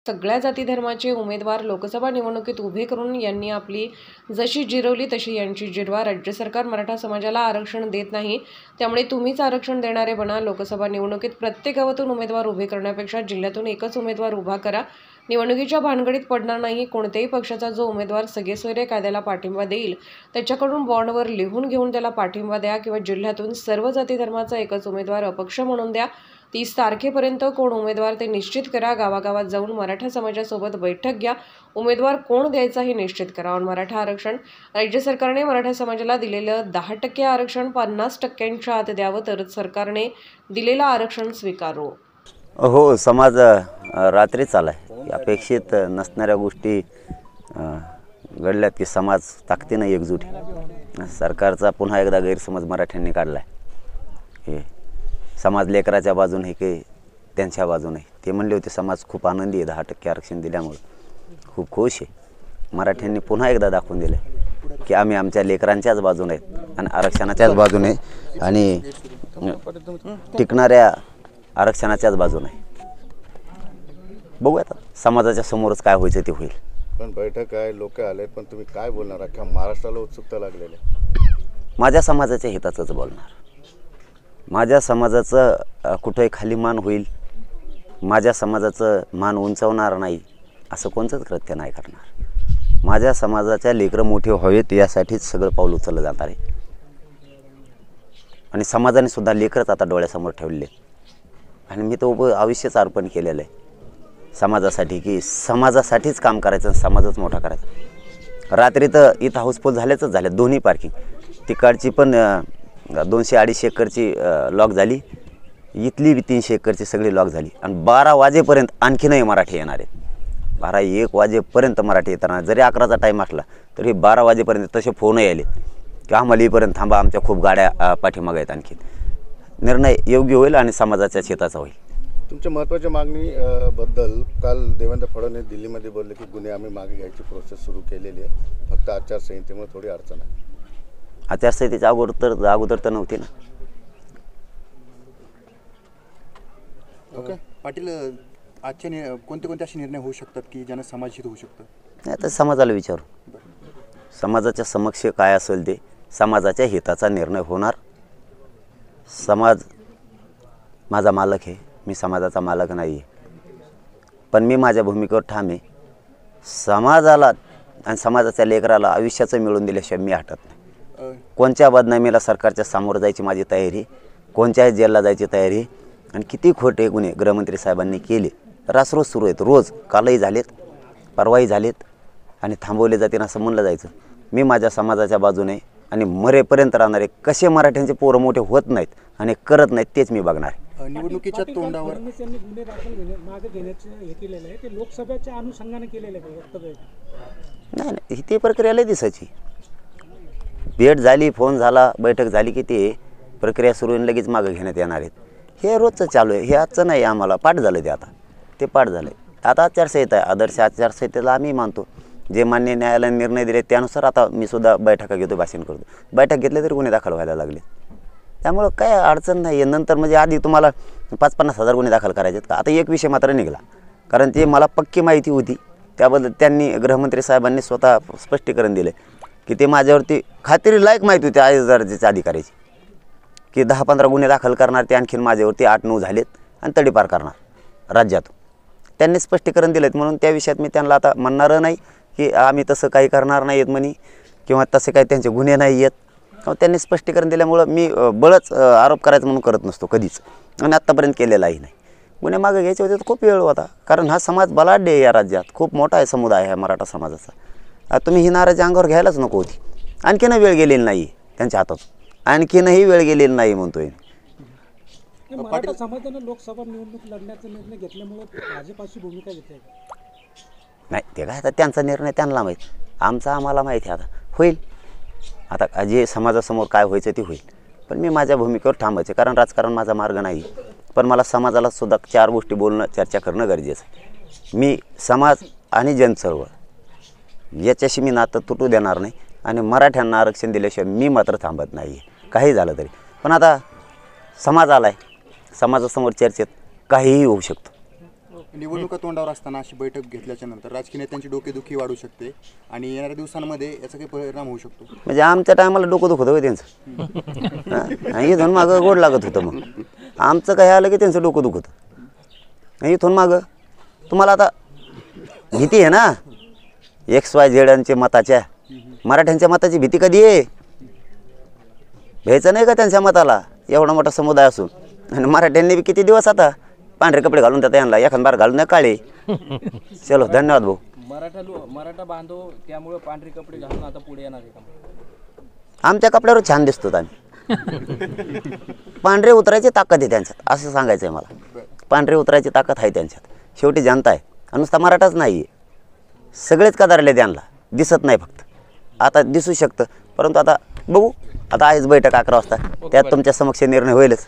सगळ्या जाती धर्माचे उमेदवार लोकसभा निवडणुकीत उभे करून यांनी आपली जशी जिरवली तशी यांची जिरवा. राज्य सरकार मराठा समाजाला आरक्षण देत नाही, त्यामुळे तुम्हीच आरक्षण देणारे बना. लोकसभा निवडणुकीत प्रत्येक गावातून उमेदवार उभे करण्यापेक्षा जिल्ह्यातून एकच उमेदवार उभा करा. निवडणुकीच्या भानगडीत पडणार नाही. कोणत्याही पक्षाचा जो उमेदवार सगळेसोयरे कायद्याला पाठिंबा देईल त्याच्याकडून बॉन्डवर लिहून घेऊन त्याला पाठिंबा द्या किंवा जिल्ह्यातून सर्व जाती धर्माचा एकच उमेदवार अपक्ष म्हणून द्या. 30 तारखेपर्यंत कोण उमेदवार ते निश्चित करा. गावागावात जाऊन मराठा समाजासोबत बैठक घ्या. उमेदवार कोण द्यायचा हे निश्चित करा. मराठा आरक्षण राज्य सरकारने मराठा समाजाला दिलेलं 10% आरक्षण 50% आत द्यावं, तर सरकारने दिलेलं आरक्षण स्वीकारू. हो, समाज रात्रीच आलाय. अपेक्षित नसणाऱ्या गोष्टी घडल्यात की समाज ताकदीनं एकजूट. सरकारचा पुन्हा एकदा गैरसमज मराठ्यांनी काढलाय. हे समाज लेकराच्या बाजूने की त्यांच्या बाजूने. ते म्हणले होते समाज खूप आनंदी आहे 10% आरक्षण दिल्यामुळे, खूप खुश आहे. मराठ्यांनी पुन्हा एकदा दाखवून दिलं की आम्ही आमच्या लेकरांच्याच बाजूने आहेत आणि आरक्षणाच्याच बाजूने आणि टिकणाऱ्या आरक्षणाच्याच बाजूने. बघूयात समाजाच्या समोरच काय व्हायचं ते होईल. पण बैठक आहे, लोक आले, पण तुम्ही काय बोलणार? अख्ख्या महाराष्ट्राला उत्सुकता लागलेली. माझ्या समाजाच्या हिताचंच बोलणार. माझ्या समाजाचं कुठेही खाली मान होईल, माझ्या समाजाचं मान उंचावणार नाही असं कोणतंच कृत्य नाही करणार. माझ्या समाजाच्या लेकरं मोठे व्हावेत यासाठीच सगळं पाऊल उचललं जाणार आहे. आणि समाजाने सुद्धा लेकरच आता डोळ्यासमोर ठेवले आणि मी तो आयुष्यच अर्पण केलेलं आहे समाजासाठी, की समाजासाठीच काम करायचं, समाजच मोठा करायचा. रात्री तर इथं हाऊसफुल झाल्याच झाल्या दोन्ही पार्किंग. तिकडची पण 200-250 एकरची लॉक झाली, इथली बी 300 एकरची सगळी लॉक झाली. आणि 12 वाजेपर्यंत आणखीनही मराठी येणार आहेत. 12-1 वाजेपर्यंत मराठी येताना, जरी 11चा टाईम असला तरी 12 वाजेपर्यंत तसे फोन यायले की आम्हाला इथपर्यंत थांबा, आमच्या खूप गाड्या पाठीमागे आहेत. आणखी निर्णय योग्य होईल आणि समाजाच्या शेताचा होईल. तुमच्या महत्त्वाच्या मागणी बद्दल काल देवेंद्र फडणवीस दिल्लीमध्ये बोलले की गुन्हे आम्ही मागे घ्यायची प्रोसेस सुरू केलेली आहे, फक्त आचारसंहितेमुळे थोडी अडचण आहे. आचारसंहितेच्या अगोदर तर नव्हती ना. ओके पाटील, आजचे कोणते असे निर्णय होऊ शकतात की ज्यानं समाजहित होऊ शकतं? नाही तर समाजाला विचारू. समाजाच्या समक्ष काय असेल ते समाजाच्या हिताचा निर्णय होणार. समाज माझा मालक आहे, मी समाजाचा मालक नाही आहे. पण मी माझ्या भूमिकेवर ठाम आहे. समाजाला आणि समाजाच्या लेकराला आयुष्याचं मिळवून दिल्याशिवाय मी हटत नाही. कोणत्या बदनामीला सरकारच्या समोर जायची माझी तयारी, कोणत्याही जेलला जायची तयारी. आणि किती खोटे गुन्हे गृहमंत्री साहेबांनी केले रासरोज सुरू आहेत. रोज कालही झालेत, परवाही झालेत आणि थांबवले जातील असं म्हणलं जायचं. मी माझ्या समाजाच्या बाजूने आणि मरेपर्यंत राहणारे. कसे मराठ्यांचे पोरं मोठे होत नाहीत आणि करत नाहीत तेच मी बघणार. निवडणुकीच्या तोंडावर त्यांनी गुन्हे दाखल मागे घेण्याचं हे केलेलं आहे, ते लोकसभेच्या अनुषंगाने केलेलं आहे. नाही, ती प्रक्रिया लय दिसायची. भेट झाली, फोन झाला, बैठक झाली की ते प्रक्रिया सुरू होऊन लगेच मागं घेण्यात येणार आहेत. हे रोजचं चालू आहे. हे आजचं नाही, आम्हाला पाठ झालं ते. आता ते पाठ झालं आहे. आता आचारसंहिता आहे, आदर्श आचारसंहितेला आम्ही मानतो. जे मान्य न्यायालयाने निर्णय दिले त्यानुसार आता मी सुद्धा बैठका घेतो, भाषण करतो. बैठक घेतले तरी गुन्हे दाखल व्हायला लागले. त्यामुळं काय अडचण नाही आहे. नंतर म्हणजे आधी तुम्हाला 5-50 हजार गुन्हे दाखल करायचे आहेत का? आता एक विषय मात्र निघाला, कारण ते मला पक्की माहिती होती. त्याबद्दल त्यांनी गृहमंत्री साहेबांनी स्वतः स्पष्टीकरण दिले की ते माझ्यावरती खात्री लायक माहिती होती आयोजकाच्या अधिकाऱ्याची, की 10-15 गुन्हे दाखल करणार. ते आणखीन माझ्यावरती 8-9 झालेत आणि तडीपार करणार राज्यात. त्यांनी स्पष्टीकरण दिलेत म्हणून त्या विषयात मी त्यांना आता म्हणणारं नाही की आम्ही तसं काही करणार नाही आहेत म्हणे किंवा तसे काही त्यांचे गुन्हे नाही आहेत. त्यांनी स्पष्टीकरण दिल्यामुळं मी बळच आरोप करायचं म्हणून करत नसतो कधीच, आणि आत्तापर्यंत केलेलाही नाही. गुन्हे मागे घ्यायचे होते तर खूप वेळ होता, कारण हा समाज बलाढ्य आहे. या राज्यात खूप मोठा आहे समुदाय आहे मराठा समाजाचा. तुम्ही ही नाराजी अंगावर घ्यायलाच नको होती. आणखीनही वेळ गेलेली नाही त्यांच्या हातात, आणखीनही वेळ गेलेली नाही म्हणतोय. मराठा समाजाने लोकसभा निवडणूक लढण्याचा निर्णय घेतल्यामुळे भाजपाची भूमिका घेतली नाही. ते काय आता त्यांचा निर्णय त्यांना माहीत, आमचा आम्हाला माहिती आहे. आता होईल, आता जे समाजासमोर काय व्हायचं ते होईल. पण मी माझ्या भूमिकेवर थांबायचे, कारण राजकारण माझा मार्ग नाही. पण मला समाजाला सुद्धा 4 गोष्टी बोलणं, चर्चा करणं गरजेचं आहे. मी समाज आणि जनचळवळ याच्याशी मी नातं तुटू देणार नाही आणि मराठ्यांना आरक्षण दिल्याशिवाय मी मात्र थांबत नाही आहे, काही झालं तरी. पण आता समाज आला आहे, समाजासमोर चर्चेत काहीही होऊ शकतं. निवडणुका तोंडावर असताना अशी बैठक घेतल्याच्या नंतर राजकीय नेत्यांची डोकेदुखी वाढू शकते आणि येणाऱ्या दिवसांमध्ये याचा काही परिणाम होऊ शकतो. म्हणजे आमच्या टायमाला डोकं दुखत होतं त्यांचं. इथून मागं गोड लागत होतं. मग आमचं काय आलं की त्यांचं डोकं दुखत. इथून मागं तुम्हाला आता भीती आहे ना XYZ मताच्या. मराठ्यांच्या मताची भीती कधी आहे? घ्यायचं नाही का त्यांच्या मताला? एवढा मोठा समुदाय असून. आणि मराठ्यांनी बी किती दिवस आता पांढरे कपडे घालून त्यात यांना एखाद बार घालून द्या काळे. चलो धन्यवाद भाऊ. मराठा बांधव त्यामुळे पांढरे कपडे घालून आता पुढे येणार आहे का? आमच्या कपड्यावर छान दिसतो आम्ही. पांढरे उतरायची ताकद आहे त्यांच्यात असं सांगायचं आहे मला. पांढरे उतरायची ताकद आहे त्यांच्यात. शेवटी जनता आहे आणि नुसता मराठाच नाही आहे. सगळेच कदारले त्यांना दिसत नाही. फक्त आता दिसू शकतं परंतु आता बघू. आता आहेच बैठक 11 वाजता त्यात तुमच्या समक्ष निर्णय होईलच.